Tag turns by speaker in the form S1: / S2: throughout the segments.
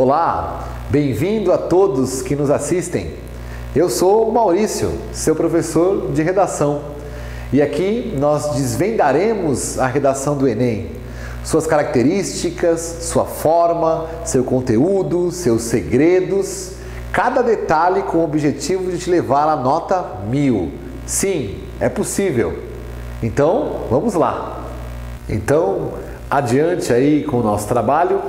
S1: Olá, bem-vindo a todos que nos assistem. Eu sou o Maurício, seu professor de redação, e aqui nós desvendaremos a redação do Enem, suas características, sua forma, seu conteúdo, seus segredos, cada detalhe com o objetivo de te levar à nota 1000. Sim, é possível. Então, vamos lá. Então, adiante aí com o nosso trabalho.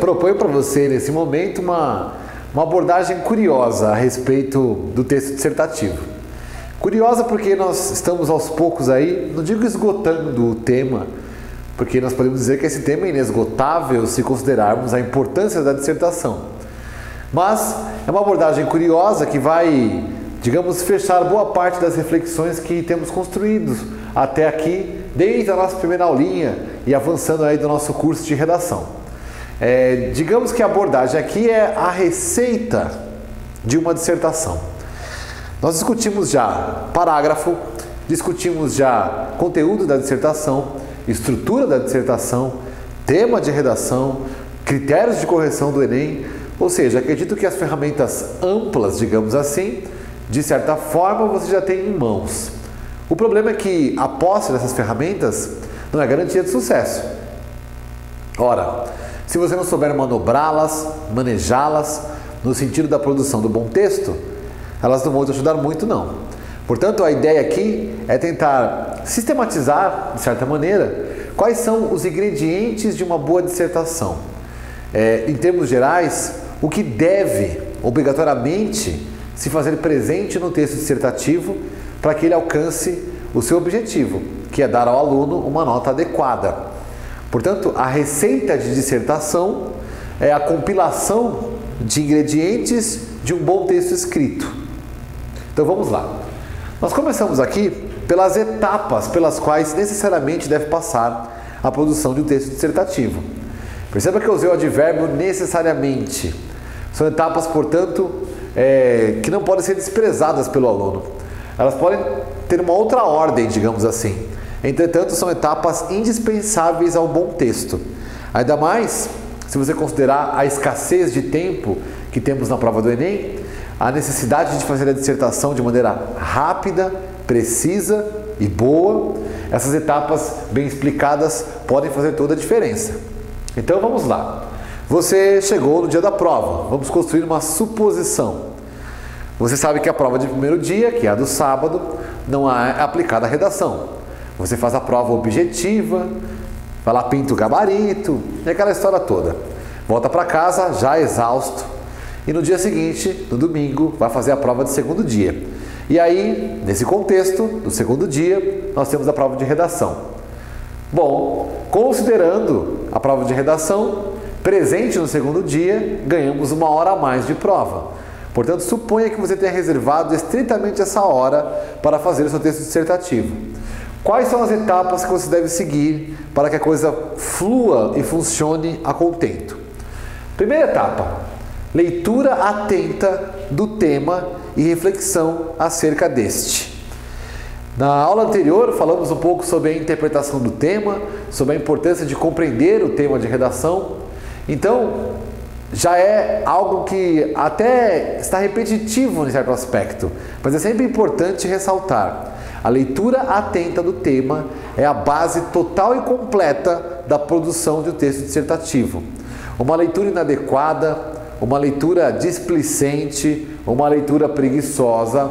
S1: Proponho para você nesse momento uma abordagem curiosa a respeito do texto dissertativo. Curiosa porque nós estamos aos poucos aí, não digo esgotando o tema, porque nós podemos dizer que esse tema é inesgotável se considerarmos a importância da dissertação. Mas é uma abordagem curiosa que vai, digamos, fechar boa parte das reflexões que temos construídos até aqui, desde a nossa primeira aulinha e avançando aí do nosso curso de redação. Digamos que a abordagem aqui é a receita de uma dissertação. Nós discutimos já parágrafo, discutimos já conteúdo da dissertação, estrutura da dissertação, tema de redação, critérios de correção do Enem, ou seja, acredito que as ferramentas amplas, digamos assim, de certa forma você já tem em mãos. O problema é que a posse dessas ferramentas não é garantia de sucesso. Ora, se você não souber manobrá-las, manejá-las, no sentido da produção do bom texto, elas não vão te ajudar muito não. Portanto, a ideia aqui é tentar sistematizar, de certa maneira, quais são os ingredientes de uma boa dissertação. Em termos gerais, o que deve, obrigatoriamente, se fazer presente no texto dissertativo para que ele alcance o seu objetivo, que é dar ao aluno uma nota adequada. Portanto, a receita de dissertação é a compilação de ingredientes de um bom texto escrito. Então vamos lá. Nós começamos aqui pelas etapas pelas quais necessariamente deve passar a produção de um texto dissertativo. Perceba que eu usei o advérbio necessariamente. São etapas, portanto, que não podem ser desprezadas pelo aluno. Elas podem ter uma outra ordem, digamos assim. Entretanto, são etapas indispensáveis ao bom texto. Ainda mais se você considerar a escassez de tempo que temos na prova do Enem, a necessidade de fazer a dissertação de maneira rápida, precisa e boa. Essas etapas bem explicadas podem fazer toda a diferença. Então vamos lá. Você chegou no dia da prova. Vamos construir uma suposição. Você sabe que a prova de primeiro dia, que é a do sábado, não é aplicada à redação. Você faz a prova objetiva, vai lá, pinta o gabarito, e aquela história toda. Volta para casa já exausto e no dia seguinte, no domingo, vai fazer a prova de segundo dia. E aí, nesse contexto do segundo dia, nós temos a prova de redação. Bom, considerando a prova de redação presente no segundo dia, ganhamos 1 hora a mais de prova. Portanto, suponha que você tenha reservado estritamente essa hora para fazer o seu texto dissertativo. Quais são as etapas que você deve seguir para que a coisa flua e funcione a contento? Primeira etapa, leitura atenta do tema e reflexão acerca deste. Na aula anterior falamos um pouco sobre a interpretação do tema, sobre a importância de compreender o tema de redação. Então, já é algo que até está repetitivo em certo aspecto, mas é sempre importante ressaltar. A leitura atenta do tema é a base total e completa da produção de um texto dissertativo. Uma leitura inadequada, uma leitura displicente, uma leitura preguiçosa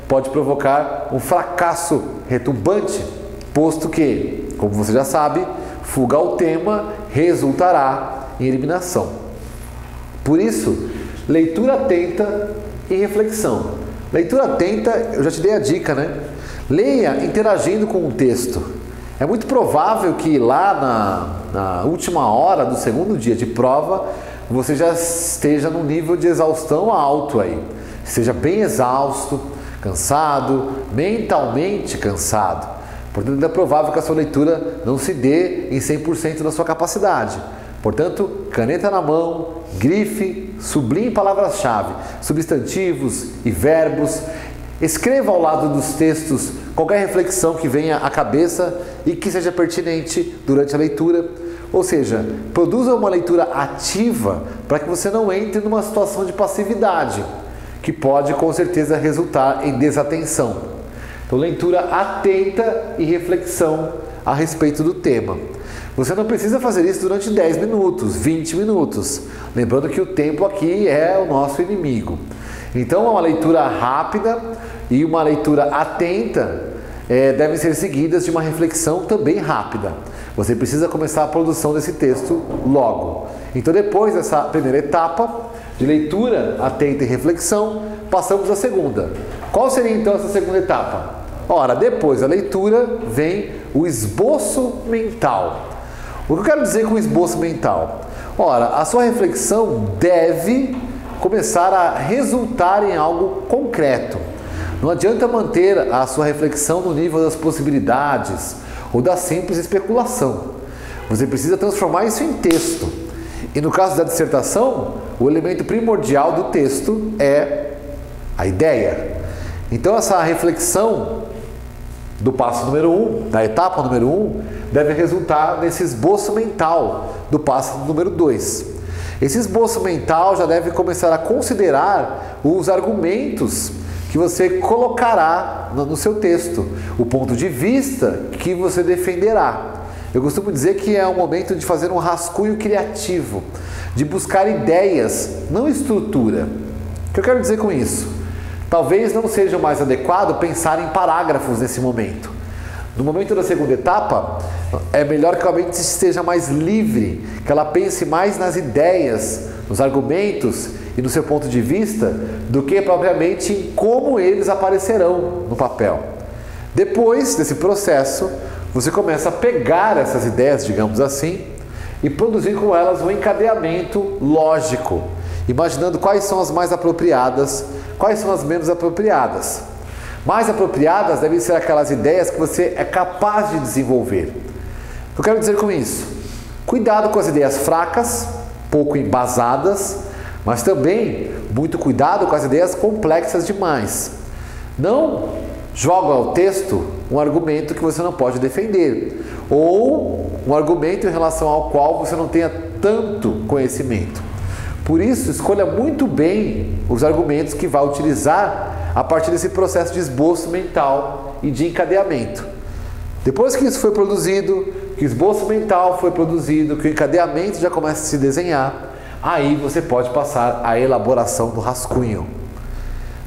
S1: pode provocar um fracasso retumbante, posto que, como você já sabe, fuga ao tema resultará em eliminação. Por isso, leitura atenta e reflexão. Leitura atenta, eu já te dei a dica, né? Leia interagindo com o texto. É muito provável que lá na última hora do segundo dia de prova, você já esteja num nível de exaustão alto aí. Seja bem exausto, cansado, mentalmente cansado. Portanto, é provável que a sua leitura não se dê em 100% da sua capacidade. Portanto, caneta na mão, grife, sublinhe palavras-chave, substantivos e verbos. Escreva ao lado dos textos qualquer reflexão que venha à cabeça e que seja pertinente durante a leitura. Ou seja, produza uma leitura ativa para que você não entre numa situação de passividade, que pode com certeza resultar em desatenção. Então, leitura atenta e reflexão a respeito do tema. Você não precisa fazer isso durante 10 minutos, 20 minutos. Lembrando que o tempo aqui é o nosso inimigo. Então, uma leitura rápida e uma leitura atenta devem ser seguidas de uma reflexão também rápida. Você precisa começar a produção desse texto logo. Então, depois dessa primeira etapa de leitura atenta e reflexão, passamos à segunda. Qual seria então essa segunda etapa? Ora, depois da leitura vem o esboço mental. O que eu quero dizer com o esboço mental? Ora, a sua reflexão deve começar a resultar em algo concreto. Não adianta manter a sua reflexão no nível das possibilidades ou da simples especulação. Você precisa transformar isso em texto. E no caso da dissertação, o elemento primordial do texto é a ideia. Então, essa reflexão do passo número 1, da etapa número 1, deve resultar nesse esboço mental do passo número 2. Esse esboço mental já deve começar a considerar os argumentos que você colocará no seu texto, o ponto de vista que você defenderá. Eu costumo dizer que é um momento de fazer um rascunho criativo, de buscar ideias, não estrutura. O que eu quero dizer com isso? Talvez não seja mais adequado pensar em parágrafos nesse momento. No momento da segunda etapa, é melhor que a mente esteja mais livre, que ela pense mais nas ideias, nos argumentos e no seu ponto de vista, do que propriamente em como eles aparecerão no papel. Depois desse processo, você começa a pegar essas ideias, digamos assim, e produzir com elas um encadeamento lógico, imaginando quais são as mais apropriadas, quais são as menos apropriadas. Mais apropriadas devem ser aquelas ideias que você é capaz de desenvolver. O que eu quero dizer com isso? Cuidado com as ideias fracas, pouco embasadas, mas também muito cuidado com as ideias complexas demais. Não joga ao texto um argumento que você não pode defender, ou um argumento em relação ao qual você não tenha tanto conhecimento. Por isso, escolha muito bem os argumentos que vai utilizar a partir desse processo de esboço mental e de encadeamento. Depois que isso foi produzido, que o esboço mental foi produzido, que o encadeamento já começa a se desenhar, aí você pode passar à elaboração do rascunho.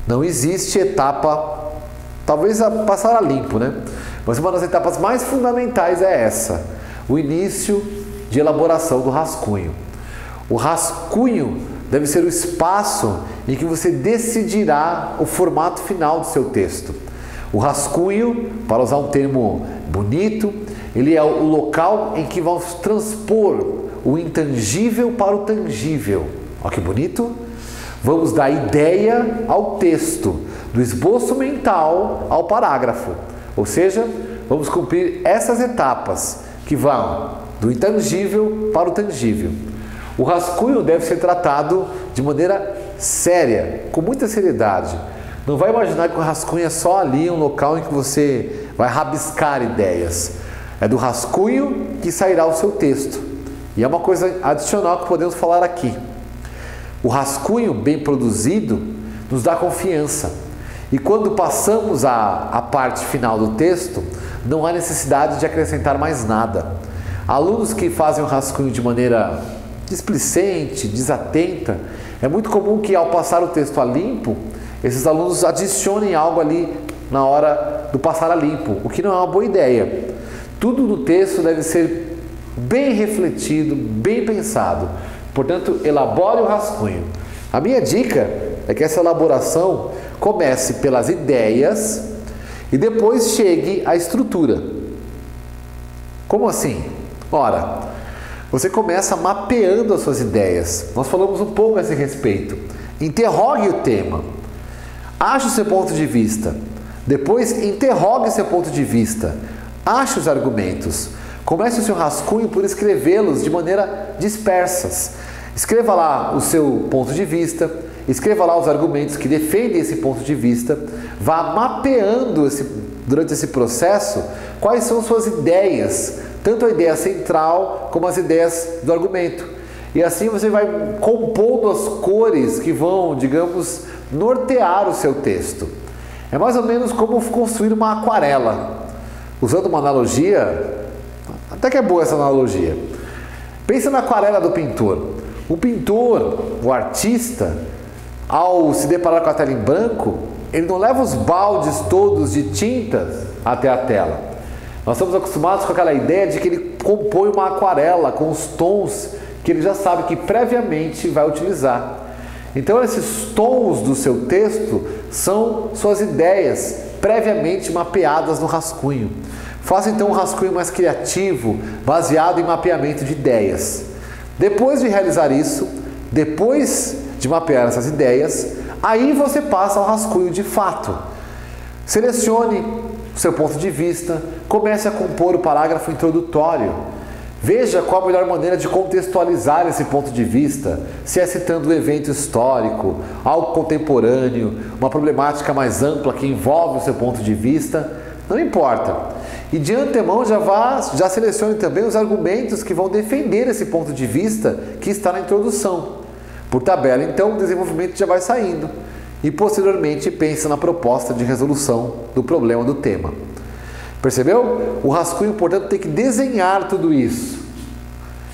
S1: Não existe etapa, talvez passar a limpo, né? Mas uma das etapas mais fundamentais é essa, o início de elaboração do rascunho. O rascunho deve ser o espaço em que você decidirá o formato final do seu texto. O rascunho, para usar um termo bonito, ele é o local em que vamos transpor o intangível para o tangível. Olha que bonito! Vamos da ideia ao texto, do esboço mental ao parágrafo. Ou seja, vamos cumprir essas etapas que vão do intangível para o tangível. O rascunho deve ser tratado de maneira séria, com muita seriedade. Não vai imaginar que o rascunho é só ali um local em que você vai rabiscar ideias. É do rascunho que sairá o seu texto. E é uma coisa adicional que podemos falar aqui. O rascunho bem produzido nos dá confiança. E quando passamos à parte final do texto, não há necessidade de acrescentar mais nada. Alunos que fazem o rascunho de maneira displicente, desatenta, é muito comum que ao passar o texto a limpo, esses alunos adicionem algo ali na hora do passar a limpo, o que não é uma boa ideia. Tudo no texto deve ser bem refletido, bem pensado. Portanto, elabore o rascunho. A minha dica é que essa elaboração comece pelas ideias e depois chegue à estrutura. Como assim? Ora, você começa mapeando as suas ideias. Nós falamos um pouco a esse respeito. Interrogue o tema. Ache o seu ponto de vista. Depois, interrogue seu ponto de vista. Ache os argumentos. Comece o seu rascunho por escrevê-los de maneira dispersas. Escreva lá o seu ponto de vista. Escreva lá os argumentos que defendem esse ponto de vista. Vá mapeando durante esse processo quais são suas ideias tanto a ideia central como as ideias do argumento. E assim você vai compondo as cores que vão, digamos, nortear o seu texto. É mais ou menos como construir uma aquarela. Usando uma analogia, até que é boa essa analogia. Pensa na aquarela do pintor. O pintor, o artista, ao se deparar com a tela em branco, ele não leva os baldes todos de tintas até a tela. Nós estamos acostumados com aquela ideia de que ele compõe uma aquarela com os tons que ele já sabe que previamente vai utilizar. Então esses tons do seu texto são suas ideias previamente mapeadas no rascunho. Faça então um rascunho mais criativo, baseado em mapeamento de ideias. Depois de realizar isso, depois de mapear essas ideias, aí você passa ao rascunho de fato. Selecione o seu ponto de vista, comece a compor o parágrafo introdutório. Veja qual a melhor maneira de contextualizar esse ponto de vista, se é citando um evento histórico, algo contemporâneo, uma problemática mais ampla que envolve o seu ponto de vista, não importa. E de antemão já selecione também os argumentos que vão defender esse ponto de vista que está na introdução. Por tabela, então, o desenvolvimento já vai saindo e posteriormente pense na proposta de resolução do problema do tema. Percebeu? O rascunho, portanto, tem que desenhar tudo isso.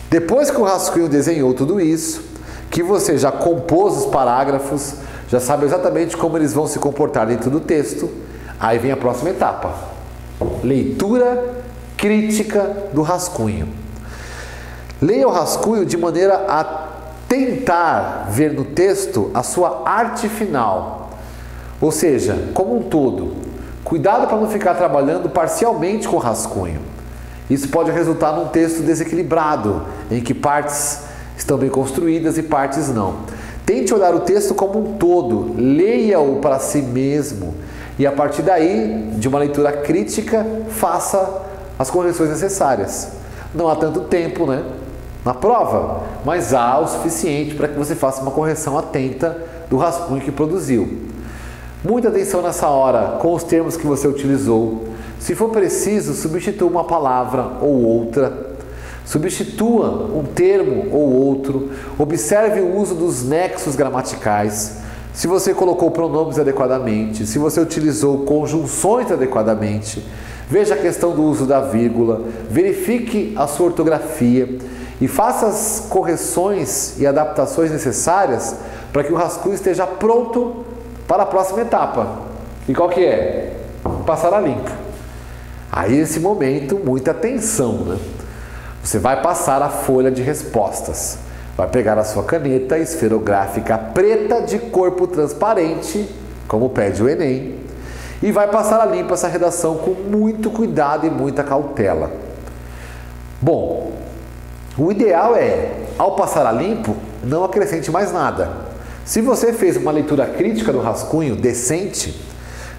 S1: Depois que o rascunho desenhou tudo isso, que você já compôs os parágrafos, já sabe exatamente como eles vão se comportar dentro do texto, aí vem a próxima etapa. Leitura crítica do rascunho. Leia o rascunho de maneira a tentar ver no texto a sua arte final, ou seja, como um todo. Cuidado para não ficar trabalhando parcialmente com o rascunho. Isso pode resultar num texto desequilibrado, em que partes estão bem construídas e partes não. Tente olhar o texto como um todo, leia-o para si mesmo e a partir daí, de uma leitura crítica, faça as correções necessárias. Não há tanto tempo, né, na prova, mas há o suficiente para que você faça uma correção atenta do rascunho que produziu. Muita atenção nessa hora com os termos que você utilizou. Se for preciso, substitua uma palavra ou outra. Substitua um termo ou outro. Observe o uso dos nexos gramaticais. Se você colocou pronomes adequadamente, se você utilizou conjunções adequadamente. Veja a questão do uso da vírgula. Verifique a sua ortografia e faça as correções e adaptações necessárias para que o rascunho esteja pronto para a próxima etapa. E qual que é? Passar a limpo. Aí nesse momento, muita atenção, né? Você vai passar a folha de respostas. Vai pegar a sua caneta esferográfica preta de corpo transparente, como pede o Enem, e vai passar a limpo essa redação com muito cuidado e muita cautela. Bom, o ideal é, ao passar a limpo, não acrescente mais nada. Se você fez uma leitura crítica do rascunho decente,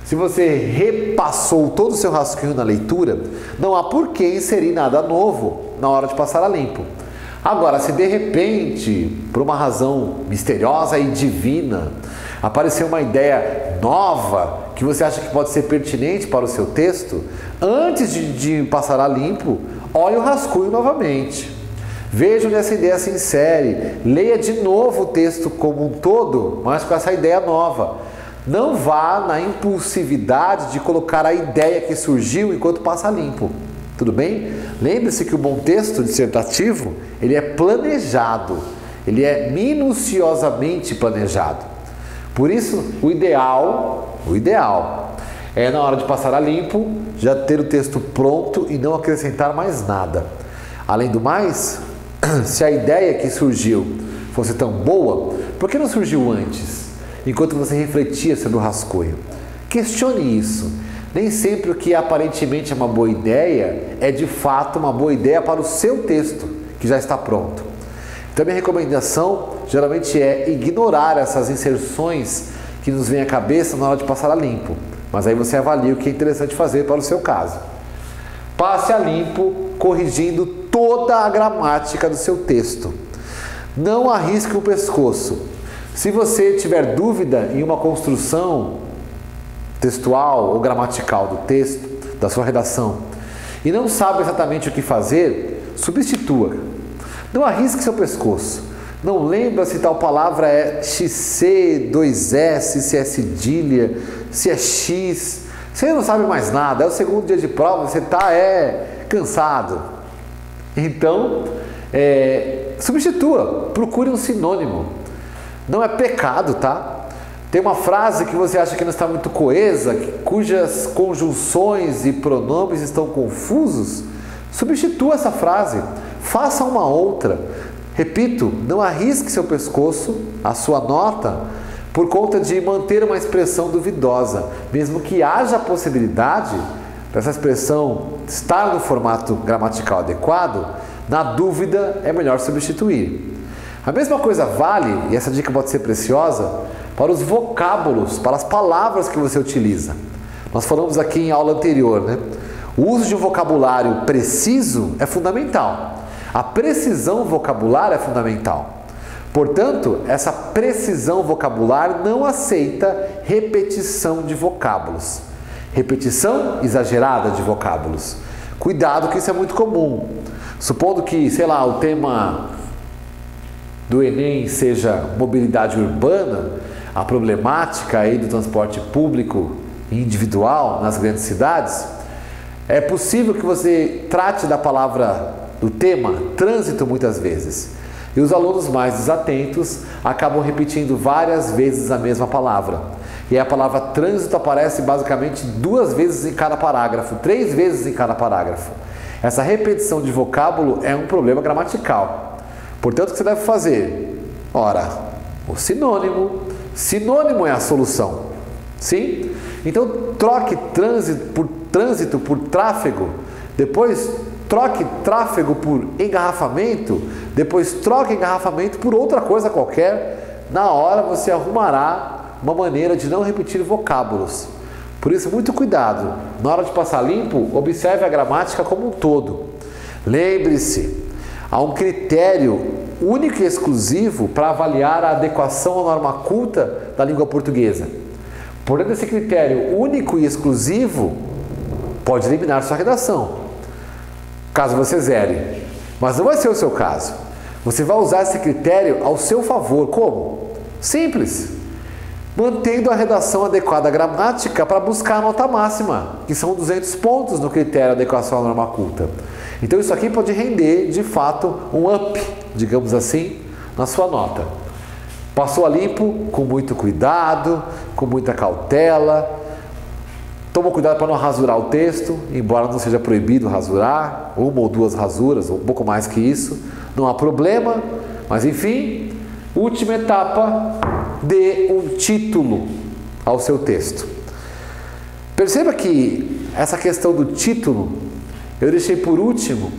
S1: se você repassou todo o seu rascunho na leitura, não há por que inserir nada novo na hora de passar a limpo. Agora, se de repente, por uma razão misteriosa e divina, apareceu uma ideia nova que você acha que pode ser pertinente para o seu texto, antes de passar a limpo, olhe o rascunho novamente. Veja onde essa ideia se insere, leia de novo o texto como um todo, mas com essa ideia nova. Não vá na impulsividade de colocar a ideia que surgiu enquanto passa limpo. Tudo bem? Lembre-se que o bom texto dissertativo, ele é planejado, ele é minuciosamente planejado. Por isso, o ideal é na hora de passar a limpo, já ter o texto pronto e não acrescentar mais nada. Além do mais, se a ideia que surgiu fosse tão boa, por que não surgiu antes, enquanto você refletia sobre o rascunho? Questione isso. Nem sempre o que aparentemente é uma boa ideia é de fato uma boa ideia para o seu texto, que já está pronto. Então, minha recomendação geralmente é ignorar essas inserções que nos vêm à cabeça na hora de passar a limpo. Mas aí você avalia o que é interessante fazer para o seu caso. Passe a limpo, corrigindo toda a gramática do seu texto. Não arrisque o pescoço. Se você tiver dúvida em uma construção textual ou gramatical do texto, da sua redação, e não sabe exatamente o que fazer, substitua. Não arrisque seu pescoço. Não lembra se tal palavra é XC, 2S, se é cedilha, se é X. Você não sabe mais nada, é o segundo dia de prova, você está cansado. Então, substitua, procure um sinônimo. Não é pecado, tá? Tem uma frase que você acha que não está muito coesa, cujas conjunções e pronomes estão confusos. Substitua essa frase, faça uma outra. Repito, não arrisque seu pescoço, a sua nota, por conta de manter uma expressão duvidosa, mesmo que haja a possibilidade dessa expressão estar no formato gramatical adequado. Na dúvida, é melhor substituir. A mesma coisa vale, e essa dica pode ser preciosa, para os vocábulos, para as palavras que você utiliza. Nós falamos aqui em aula anterior, né? O uso de um vocabulário preciso é fundamental. A precisão vocabular é fundamental. Portanto, essa precisão vocabular não aceita repetição de vocábulos. Repetição exagerada de vocábulos. Cuidado que isso é muito comum. Supondo que, sei lá, o tema do Enem seja mobilidade urbana, a problemática aí do transporte público e individual nas grandes cidades, é possível que você trate da palavra, do tema, trânsito muitas vezes. E os alunos mais desatentos acabam repetindo várias vezes a mesma palavra. E a palavra trânsito aparece basicamente 2 vezes em cada parágrafo, 3 vezes em cada parágrafo. Essa repetição de vocábulo é um problema gramatical. Portanto, o que você deve fazer? Ora, o sinônimo. Sinônimo é a solução. Sim? Então, troque trânsito por tráfego. Depois, troque tráfego por engarrafamento. Depois, troque engarrafamento por outra coisa qualquer. Na hora, você arrumará uma maneira de não repetir vocábulos. Por isso, muito cuidado. Na hora de passar limpo, observe a gramática como um todo. Lembre-se, há um critério único e exclusivo para avaliar a adequação à norma culta da língua portuguesa. Porém, esse critério único e exclusivo pode eliminar sua redação, caso você zere. Mas não vai ser o seu caso. Você vai usar esse critério ao seu favor. Como? Simples. Mantendo a redação adequada à gramática para buscar a nota máxima, que são 200 pontos no critério de adequação à norma culta. Então isso aqui pode render, de fato, um up, digamos assim, na sua nota. Passou a limpo, com muito cuidado, com muita cautela. Toma cuidado para não rasurar o texto, embora não seja proibido rasurar, 1 ou 2 rasuras, ou um pouco mais que isso, não há problema. Mas enfim, última etapa, dê um título ao seu texto. Perceba que essa questão do título eu deixei por último,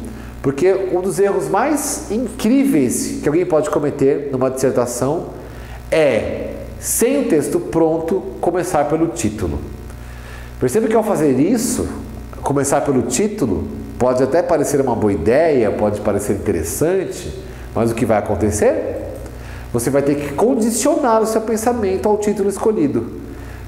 S1: porque um dos erros mais incríveis que alguém pode cometer numa dissertação é, sem o texto pronto, começar pelo título. Perceba que ao fazer isso, começar pelo título, pode até parecer uma boa ideia, pode parecer interessante, mas o que vai acontecer? Você vai ter que condicionar o seu pensamento ao título escolhido.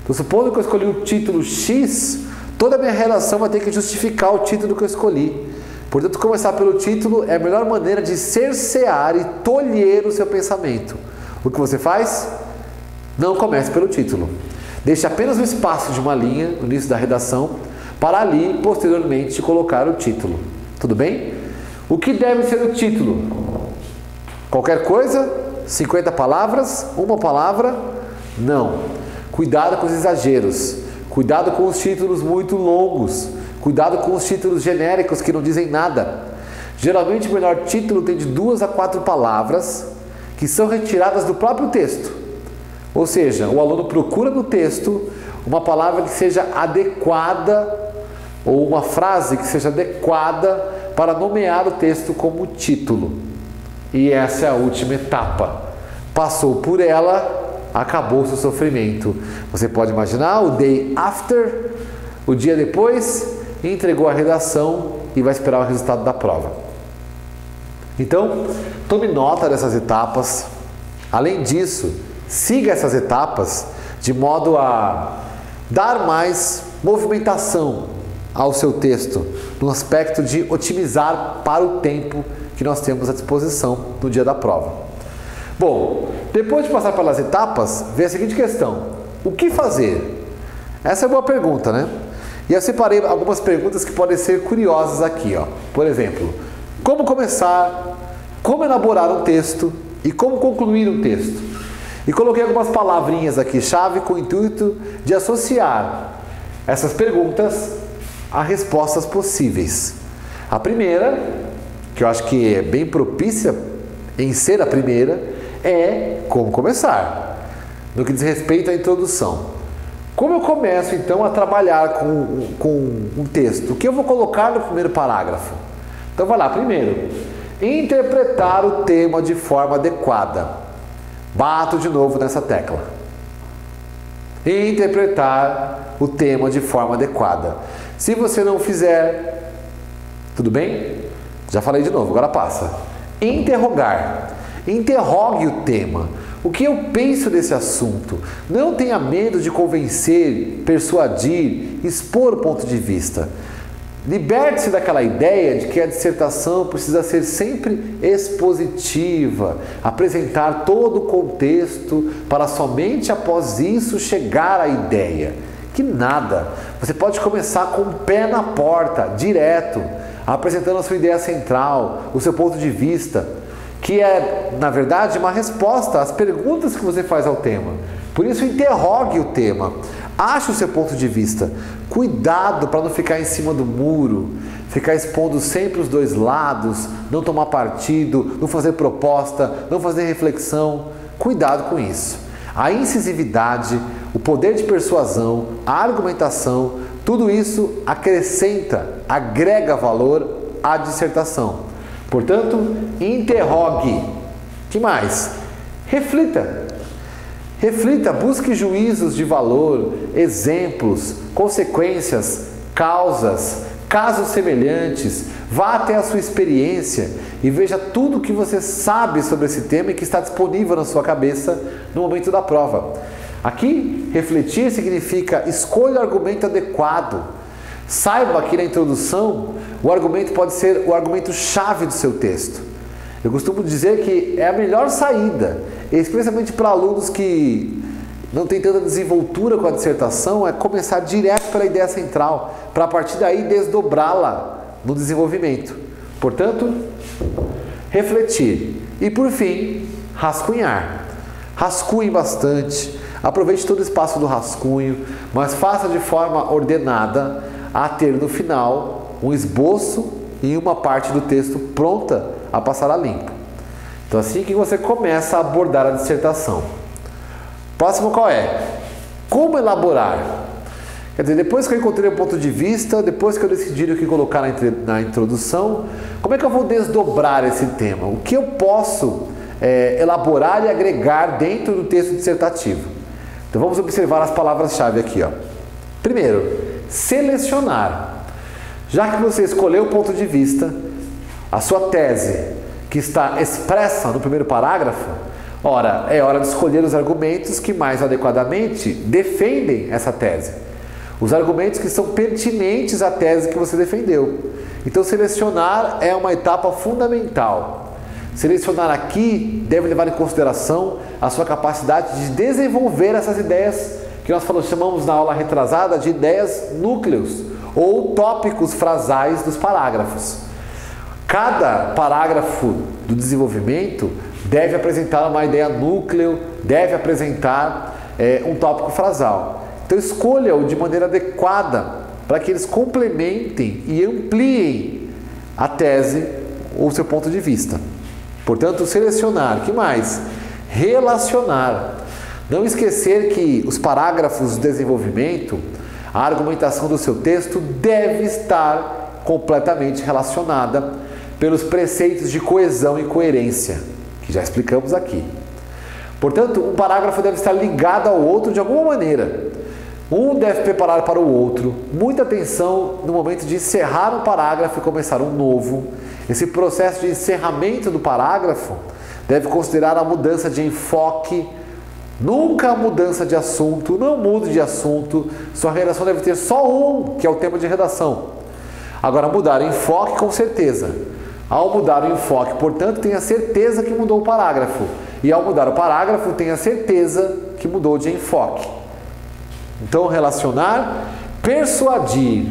S1: Então, supondo que eu escolhi o título X, toda a minha relação vai ter que justificar o título que eu escolhi. Portanto, começar pelo título é a melhor maneira de cercear e tolher o seu pensamento. O que você faz? Não comece pelo título. Deixe apenas o espaço de uma linha no início da redação para ali, posteriormente, colocar o título. Tudo bem? O que deve ser o título? Qualquer coisa? 50 palavras? Uma palavra? Não. Cuidado com os exageros. Cuidado com os títulos muito longos. Cuidado com os títulos genéricos que não dizem nada. Geralmente o melhor título tem de 2 a 4 palavras que são retiradas do próprio texto. Ou seja, o aluno procura no texto uma palavra que seja adequada ou uma frase que seja adequada para nomear o texto como título. E essa é a última etapa. Passou por ela, acabou o seu sofrimento. Você pode imaginar o day after, o dia depois, entregou a redação e vai esperar o resultado da prova. Então, tome nota dessas etapas. Além disso, siga essas etapas de modo a dar mais movimentação ao seu texto, no aspecto de otimizar para o tempo que nós temos à disposição no dia da prova. Bom, depois de passar pelas etapas, vem a seguinte questão: o que fazer? Essa é uma boa pergunta, né? E eu separei algumas perguntas que podem ser curiosas aqui, ó. Por exemplo, como começar, como elaborar um texto e como concluir um texto. E coloquei algumas palavrinhas aqui, chave, com o intuito de associar essas perguntas a respostas possíveis. A primeira, que eu acho que é bem propícia em ser a primeira, é como começar, no que diz respeito à introdução. Como eu começo então a trabalhar com um texto? O que eu vou colocar no primeiro parágrafo? Então vai lá, primeiro, interpretar o tema de forma adequada. Bato de novo nessa tecla. Interpretar o tema de forma adequada. Se você não fizer, tudo bem? Já falei de novo, agora passa. Interrogar. Interrogue o tema. O que eu penso desse assunto? Não tenha medo de convencer, persuadir, expor o ponto de vista. Liberte-se daquela ideia de que a dissertação precisa ser sempre expositiva, apresentar todo o contexto para somente após isso chegar à ideia. Que nada! Você pode começar com o pé na porta, direto, apresentando a sua ideia central, o seu ponto de vista, que é, na verdade, uma resposta às perguntas que você faz ao tema. Por isso, interrogue o tema. Ache o seu ponto de vista. Cuidado para não ficar em cima do muro, ficar expondo sempre os dois lados, não tomar partido, não fazer proposta, não fazer reflexão. Cuidado com isso. A incisividade, o poder de persuasão, a argumentação, tudo isso acrescenta, agrega valor à dissertação. Portanto, interrogue. Que mais? Reflita. Reflita, busque juízos de valor, exemplos, consequências, causas, casos semelhantes. Vá até a sua experiência e veja tudo o que você sabe sobre esse tema e que está disponível na sua cabeça no momento da prova. Aqui, refletir significa escolha o argumento adequado. Saiba que na introdução o argumento pode ser o argumento-chave do seu texto. Eu costumo dizer que é a melhor saída, especialmente para alunos que não têm tanta desenvoltura com a dissertação, é começar direto pela ideia central, para a partir daí desdobrá-la no desenvolvimento. Portanto, refletir. E por fim, rascunhar. Rascunhe bastante, aproveite todo o espaço do rascunho, mas faça de forma ordenada, a ter no final um esboço e uma parte do texto pronta a passar a limpo. Então assim que você começa a abordar a dissertação. Próximo qual é? Como elaborar? Quer dizer, depois que eu encontrei o ponto de vista, depois que eu decidi o que colocar na introdução, como é que eu vou desdobrar esse tema? O que eu posso elaborar e agregar dentro do texto dissertativo? Então vamos observar as palavras-chave aqui, ó. Primeiro, selecionar. Já que você escolheu o ponto de vista, a sua tese, que está expressa no primeiro parágrafo, ora, é hora de escolher os argumentos que mais adequadamente defendem essa tese. Os argumentos que são pertinentes à tese que você defendeu. Então, selecionar é uma etapa fundamental. Selecionar aqui deve levar em consideração a sua capacidade de desenvolver essas ideias que nós chamamos na aula retrasada de ideias núcleos ou tópicos frasais dos parágrafos. Cada parágrafo do desenvolvimento deve apresentar uma ideia núcleo, deve apresentar um tópico frasal. Então escolha-o de maneira adequada para que eles complementem e ampliem a tese ou seu ponto de vista. Portanto, selecionar. Que mais? Relacionar. Não esquecer que os parágrafos de desenvolvimento, a argumentação do seu texto deve estar completamente relacionada pelos preceitos de coesão e coerência, que já explicamos aqui. Portanto, um parágrafo deve estar ligado ao outro de alguma maneira. Um deve preparar para o outro. Muita atenção no momento de encerrar um parágrafo e começar um novo. Esse processo de encerramento do parágrafo deve considerar a mudança de enfoque, nunca a mudança de assunto. Não mude de assunto, sua redação deve ter só um, que é o tema de redação. Agora, mudar o enfoque, com certeza. Ao mudar o enfoque, portanto, tenha certeza que mudou o parágrafo. E ao mudar o parágrafo, tenha certeza que mudou de enfoque. Então, relacionar, persuadir.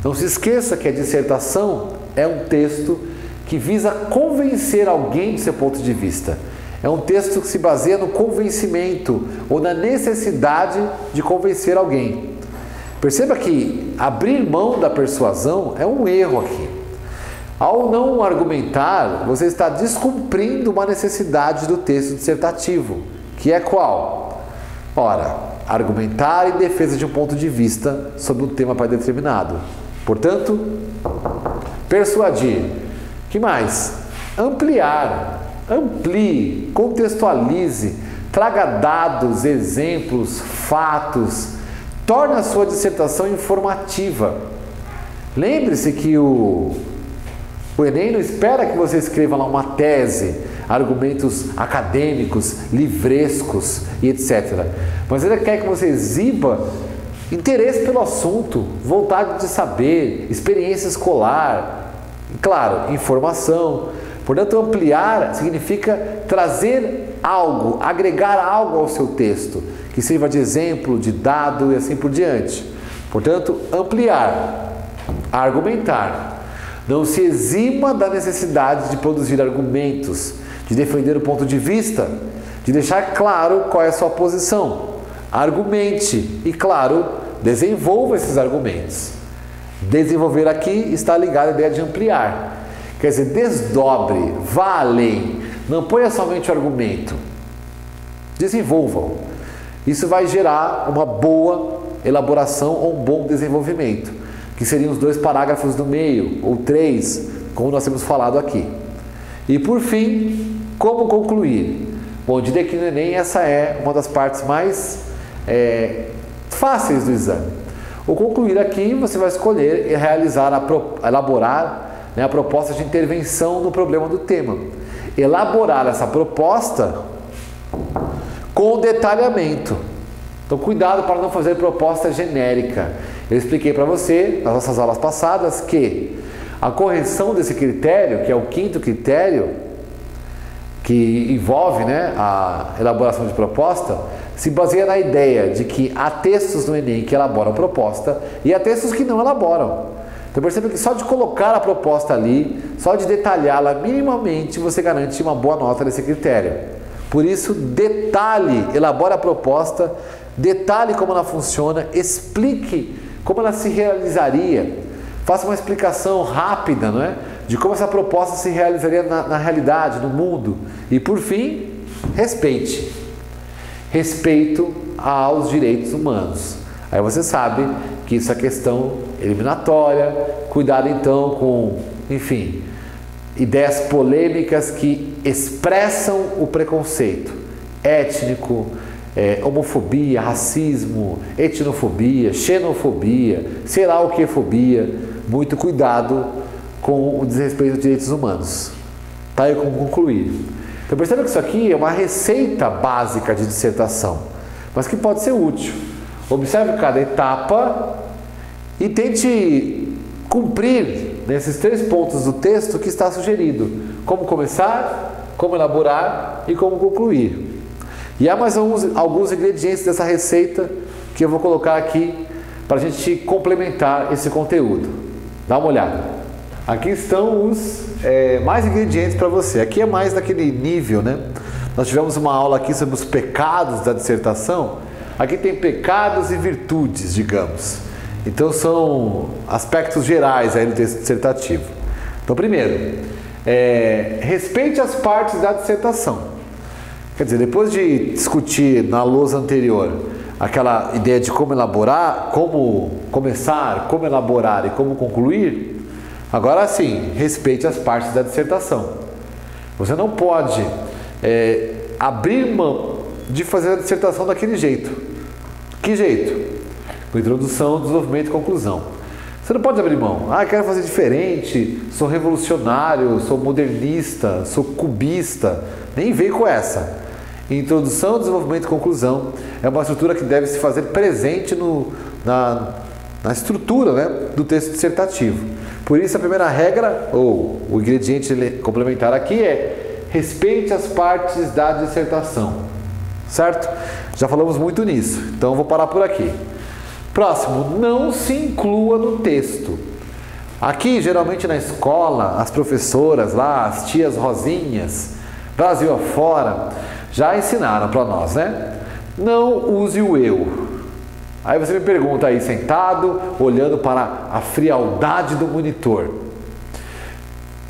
S1: Não se esqueça que a dissertação é um texto que visa convencer alguém do seu ponto de vista. É um texto que se baseia no convencimento ou na necessidade de convencer alguém. Perceba que abrir mão da persuasão é um erro aqui. Ao não argumentar, você está descumprindo uma necessidade do texto dissertativo, que é qual? Ora, argumentar em defesa de um ponto de vista sobre um tema pré-determinado. Portanto, persuadir. Que mais? Ampliar. Amplie, contextualize, traga dados, exemplos, fatos, torne a sua dissertação informativa. Lembre-se que o Enem não espera que você escreva lá uma tese, argumentos acadêmicos, livrescos e etc. Mas ele quer que você exiba interesse pelo assunto, vontade de saber, experiência escolar, claro, informação. Portanto, ampliar significa trazer algo, agregar algo ao seu texto, que sirva de exemplo, de dado e assim por diante. Portanto, ampliar, argumentar. Não se exima da necessidade de produzir argumentos, de defender o ponto de vista, de deixar claro qual é a sua posição. Argumente e, claro, desenvolva esses argumentos. Desenvolver aqui está ligado à ideia de ampliar. Quer dizer, desdobre, vá além, não ponha somente o argumento, desenvolvam. Isso vai gerar uma boa elaboração ou um bom desenvolvimento, que seriam os 2 parágrafos do meio, ou 3, como nós temos falado aqui. E por fim, como concluir? Bom, diria que no Enem essa é uma das partes mais fáceis do exame. O concluir aqui, você vai escolher e realizar, elaborar a proposta de intervenção no problema do tema. Elaborar essa proposta com detalhamento. Então, cuidado para não fazer proposta genérica. Eu expliquei para você, nas nossas aulas passadas, que a correção desse critério, que é o 5º critério, que envolve a elaboração de proposta, se baseia na ideia de que há textos no Enem que elaboram proposta e há textos que não elaboram. Então perceba que só de colocar a proposta ali, só de detalhá-la minimamente, você garante uma boa nota nesse critério. Por isso, detalhe, elabore a proposta, detalhe como ela funciona, explique como ela se realizaria, faça uma explicação rápida, não é? De como essa proposta se realizaria na realidade, no mundo. E por fim, respeite. Respeito aos direitos humanos. Aí você sabe que isso é questão eliminatória, cuidado então com, enfim, ideias polêmicas que expressam o preconceito étnico, homofobia, racismo, etnofobia, xenofobia, sei lá o que é fobia. Muito cuidado com o desrespeito aos direitos humanos. Tá aí como concluir. Então perceba que isso aqui é uma receita básica de dissertação, mas que pode ser útil. Observe cada etapa e tente cumprir nesses 3 pontos do texto que está sugerido. Como começar, como elaborar e como concluir. E há mais alguns ingredientes dessa receita que eu vou colocar aqui para a gente complementar esse conteúdo. Dá uma olhada. Aqui estão os mais ingredientes para você. Aqui é mais daquele nível, né? Nós tivemos uma aula aqui sobre os pecados da dissertação. Aqui tem pecados e virtudes, digamos. Então são aspectos gerais aí do texto dissertativo. Então, primeiro, respeite as partes da dissertação. Quer dizer, depois de discutir na lousa anterior aquela ideia de como elaborar, como começar, como elaborar e como concluir, agora sim, respeite as partes da dissertação. Você não pode abrir mão de fazer a dissertação daquele jeito. Que jeito? Com introdução, desenvolvimento e conclusão. Você não pode abrir mão. Quero fazer diferente, sou revolucionário, sou modernista, sou cubista. Nem vem com essa. Introdução, desenvolvimento e conclusão é uma estrutura que deve se fazer presente na estrutura, né, do texto dissertativo. Por isso a primeira regra, ou o ingrediente complementar aqui é: respeite as partes da dissertação, certo? Já falamos muito nisso, então eu vou parar por aqui. Próximo, não se inclua no texto. Aqui, geralmente na escola, as professoras lá, as tias Rosinhas, Brasil afora, já ensinaram para nós, né? Não use o eu. Aí você me pergunta aí, sentado, olhando para a frialdade do monitor: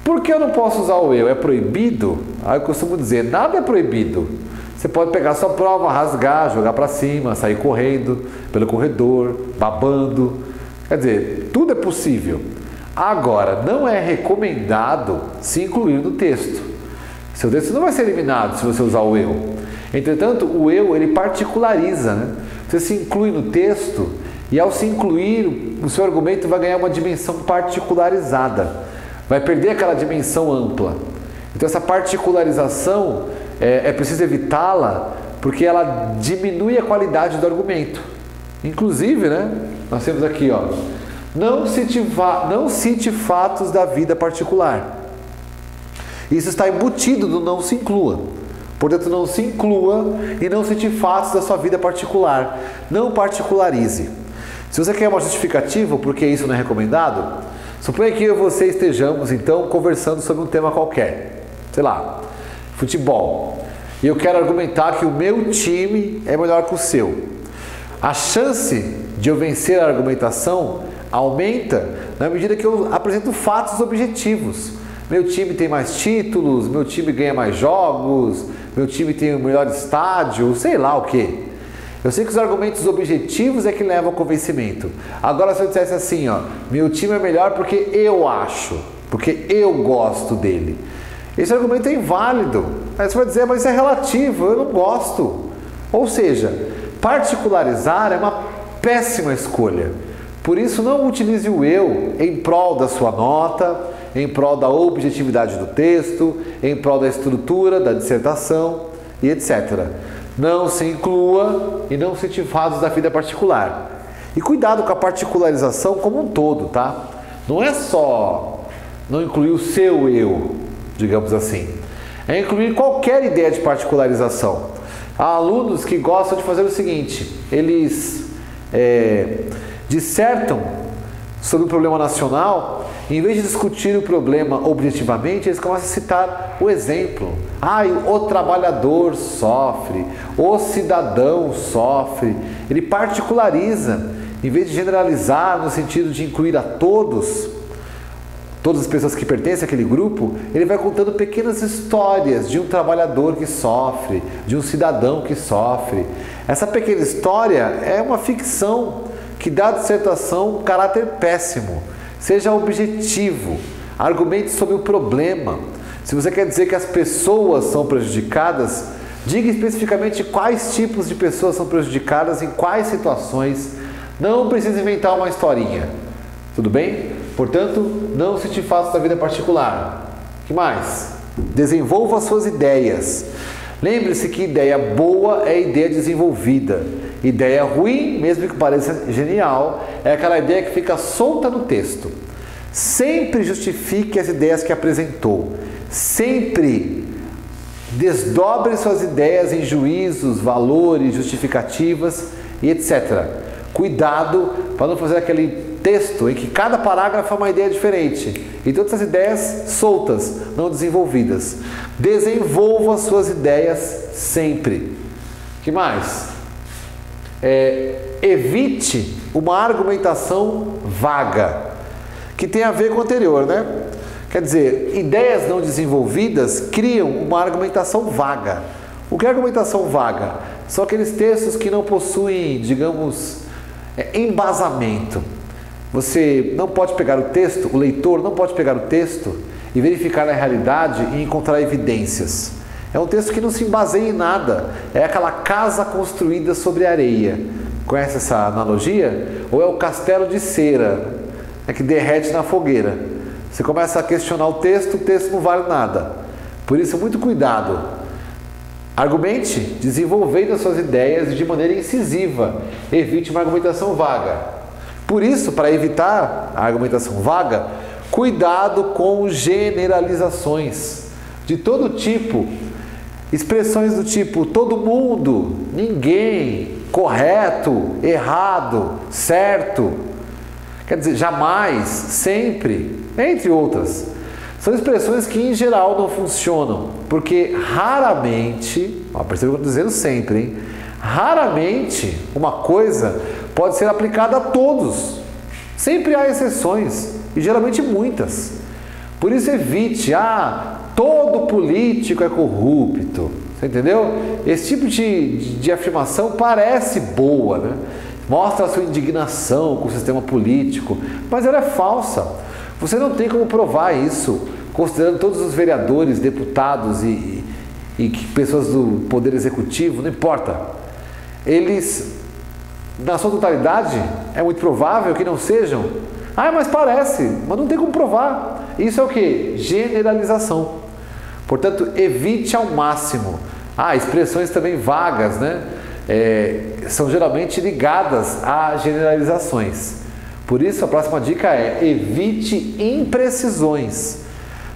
S1: por que eu não posso usar o eu? É proibido? Aí eu costumo dizer: nada é proibido. Você pode pegar sua prova, rasgar, jogar para cima, sair correndo pelo corredor, babando. Quer dizer, tudo é possível. Agora, não é recomendado se incluir no texto. Seu texto não vai ser eliminado se você usar o eu. Entretanto, o eu, ele particulariza, né? Você se inclui no texto e, ao se incluir, o seu argumento vai ganhar uma dimensão particularizada. Vai perder aquela dimensão ampla. Então, essa particularização é preciso evitá-la, porque ela diminui a qualidade do argumento. Inclusive, né, nós temos aqui, ó, não cite fatos da vida particular. Isso está embutido no não se inclua. Portanto, não se inclua e não cite fatos da sua vida particular. Não particularize. Se você quer uma justificativa por que isso não é recomendado, suponha que eu e você estejamos, então, conversando sobre um tema qualquer. Sei lá, futebol. E eu quero argumentar que o meu time é melhor que o seu. A chance de eu vencer a argumentação aumenta na medida que eu apresento fatos objetivos. Meu time tem mais títulos, meu time ganha mais jogos, meu time tem o melhor estádio, sei lá o que. Eu sei que os argumentos objetivos é que levam ao convencimento. Agora, se eu dissesse assim, ó, meu time é melhor porque eu acho, porque eu gosto dele, esse argumento é inválido. Aí você vai dizer: mas isso é relativo, eu não gosto. Ou seja, particularizar é uma péssima escolha. Por isso, não utilize o eu em prol da sua nota, em prol da objetividade do texto, em prol da estrutura, da dissertação e etc. Não se inclua e não cite fatos da vida particular. E cuidado com a particularização como um todo, tá? Não é só não incluir o seu eu, digamos assim. É incluir qualquer ideia de particularização. Há alunos que gostam de fazer o seguinte: eles dissertam sobre o problema nacional, e em vez de discutir o problema objetivamente, eles começam a citar o exemplo. O trabalhador sofre, o cidadão sofre. Ele particulariza, em vez de generalizar no sentido de incluir a todas as pessoas que pertencem àquele grupo. Ele vai contando pequenas histórias de um trabalhador que sofre, de um cidadão que sofre. Essa pequena história é uma ficção que dá à dissertação um caráter péssimo. Seja objetivo, argumente sobre o problema. Se você quer dizer que as pessoas são prejudicadas, diga especificamente quais tipos de pessoas são prejudicadas, em quais situações. Não precisa inventar uma historinha. Tudo bem? Portanto, não cite fatos da vida particular. O que mais? Desenvolva suas ideias. Lembre-se que ideia boa é ideia desenvolvida. Ideia ruim, mesmo que pareça genial, é aquela ideia que fica solta no texto. Sempre justifique as ideias que apresentou. Sempre desdobre suas ideias em juízos, valores, justificativas e etc. Cuidado para não fazer aquele texto em que cada parágrafo é uma ideia diferente e todas as ideias soltas, não desenvolvidas. Desenvolva suas ideias sempre. O que mais? Evite uma argumentação vaga, que tem a ver com o anterior, né? Quer dizer, ideias não desenvolvidas criam uma argumentação vaga. O que é argumentação vaga? São aqueles textos que não possuem, digamos, embasamento. Você não pode pegar o texto, o leitor não pode pegar o texto e verificar na realidade e encontrar evidências. É um texto que não se baseia em nada. É aquela casa construída sobre areia. Conhece essa analogia? Ou é o castelo de cera, que derrete na fogueira. Você começa a questionar o texto não vale nada. Por isso, muito cuidado. Argumente, desenvolvendo as suas ideias de maneira incisiva. Evite uma argumentação vaga. Por isso, para evitar a argumentação vaga, cuidado com generalizações de todo tipo, expressões do tipo todo mundo, ninguém, correto, errado, certo, quer dizer, jamais, sempre, entre outras. São expressões que em geral não funcionam, porque raramente, perceba que eu estou dizendo sempre, hein? Raramente uma coisa pode ser aplicada a todos. Sempre há exceções, e geralmente muitas. Por isso evite, todo político é corrupto. Você entendeu? Esse tipo de afirmação parece boa, né? Mostra a sua indignação com o sistema político, mas ela é falsa. Você não tem como provar isso, considerando todos os vereadores, deputados e pessoas do Poder Executivo, não importa. Eles, na sua totalidade, é muito provável que não sejam. Mas parece, mas não tem como provar. Isso é o que? Generalização. Portanto, evite ao máximo. Expressões também vagas, né? São geralmente ligadas a generalizações. Por isso, a próxima dica é: evite imprecisões.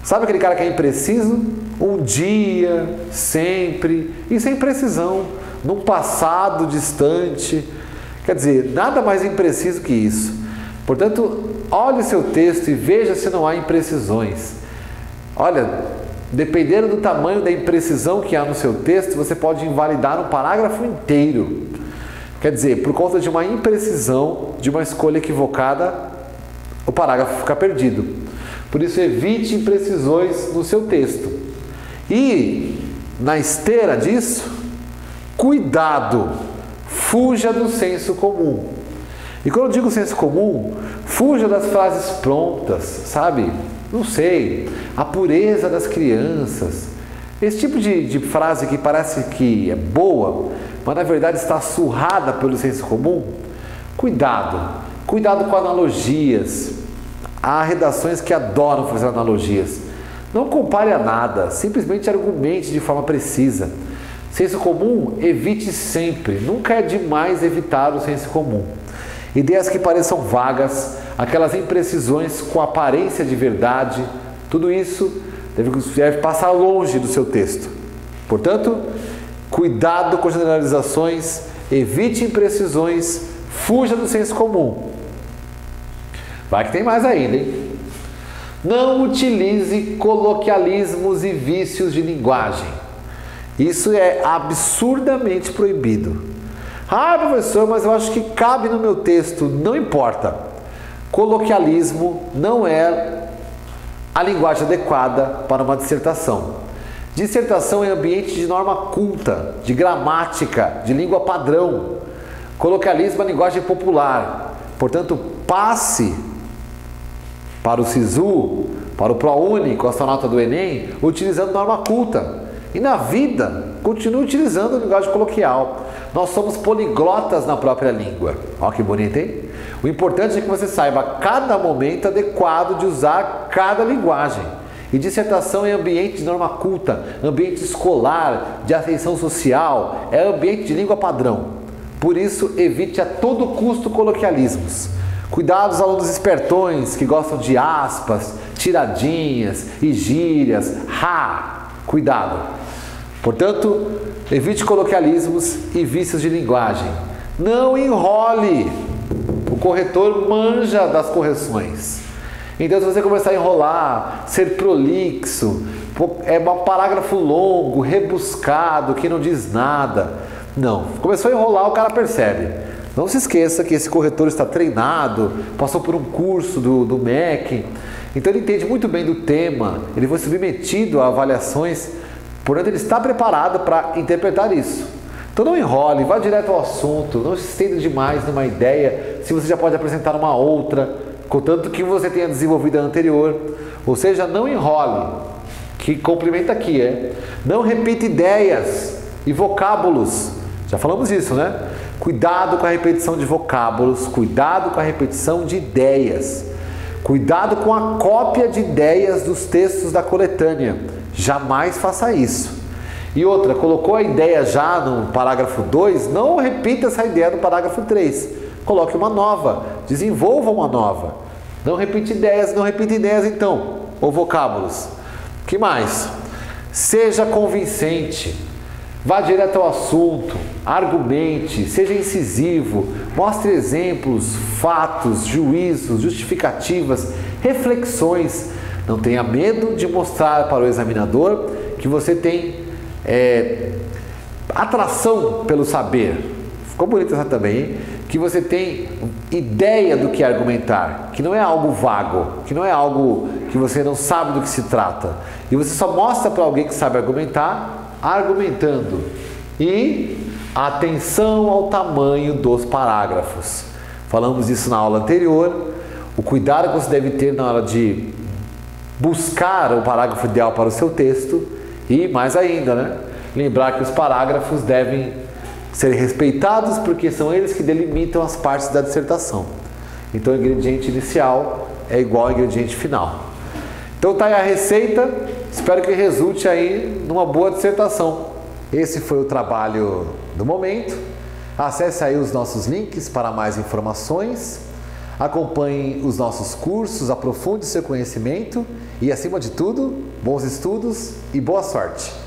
S1: Sabe aquele cara que é impreciso? Um dia, sempre, isso é imprecisão, num passado distante. Quer dizer, nada mais impreciso que isso. Portanto, olhe seu texto e veja se não há imprecisões. Olha, dependendo do tamanho da imprecisão que há no seu texto, você pode invalidar um parágrafo inteiro. Quer dizer, por conta de uma imprecisão, de uma escolha equivocada, o parágrafo fica perdido. Por isso, evite imprecisões no seu texto. E, na esteira disso, cuidado, fuja do senso comum. E quando eu digo senso comum, fuja das frases prontas, sabe? Não sei, a pureza das crianças. Esse tipo de frase que parece que é boa, mas na verdade está surrada pelo senso comum. Cuidado com analogias. Há redações que adoram fazer analogias. Não compare a nada, simplesmente argumente de forma precisa. Senso comum, evite sempre. Nunca é demais evitar o senso comum. Ideias que pareçam vagas, aquelas imprecisões com aparência de verdade, tudo isso deve passar longe do seu texto. Portanto, cuidado com generalizações, evite imprecisões, fuja do senso comum. Vai que tem mais ainda, hein? Não utilize coloquialismos e vícios de linguagem. Isso é absurdamente proibido. Professor, mas eu acho que cabe no meu texto. Não importa. Coloquialismo não é a linguagem adequada para uma dissertação. Dissertação é ambiente de norma culta, de gramática, de língua padrão. Coloquialismo é linguagem popular. Portanto, passe para o SISU, para o ProUni, com a sua nota do Enem, utilizando norma culta. E na vida, continue utilizando a linguagem coloquial. Nós somos poliglotas na própria língua. Olha que bonito, hein? O importante é que você saiba a cada momento adequado de usar cada linguagem. E dissertação é ambiente de norma culta, ambiente escolar, de ascensão social, é ambiente de língua padrão. Por isso, evite a todo custo coloquialismos. Cuidado os alunos espertões que gostam de aspas, tiradinhas e gírias. Cuidado. Portanto, evite coloquialismos e vícios de linguagem. Não enrole. O corretor manja das correções. Então, se você começar a enrolar, ser prolixo, é um parágrafo longo, rebuscado, que não diz nada. Não. Começou a enrolar, o cara percebe. Não se esqueça que esse corretor está treinado, passou por um curso do MEC, então ele entende muito bem do tema, ele foi submetido a avaliações, portanto ele está preparado para interpretar isso. Então não enrole, vá direto ao assunto, não se estenda demais numa ideia, se você já pode apresentar uma outra, contanto que você tenha desenvolvido a anterior. Ou seja, não enrole, que complementa aqui, não repita ideias e vocábulos, já falamos isso, né? Cuidado com a repetição de vocábulos, cuidado com a repetição de ideias, cuidado com a cópia de ideias dos textos da coletânea, jamais faça isso. E outra, colocou a ideia já no parágrafo 2, não repita essa ideia no parágrafo 3, coloque uma nova, desenvolva uma nova. Não repita ideias então, ou vocábulos. O que mais? Seja convincente, vá direto ao assunto, argumente, seja incisivo, mostre exemplos, fatos, juízos, justificativas, reflexões. Não tenha medo de mostrar para o examinador que você tem atração pelo saber. Ficou bonito essa também, hein? Que você tem ideia do que argumentar, que não é algo vago, que não é algo que você não sabe do que se trata. E você só mostra para alguém que sabe argumentar, argumentando. E atenção ao tamanho dos parágrafos. Falamos isso na aula anterior. O cuidado que você deve ter na hora de buscar o parágrafo ideal para o seu texto. E mais ainda, né? Lembrar que os parágrafos devem ser respeitados porque são eles que delimitam as partes da dissertação. Então o ingrediente inicial é igual ao ingrediente final. Então tá aí a receita, espero que resulte aí numa boa dissertação. Esse foi o trabalho do momento. Acesse aí os nossos links para mais informações. Acompanhe os nossos cursos, aprofunde seu conhecimento e, acima de tudo, bons estudos e boa sorte!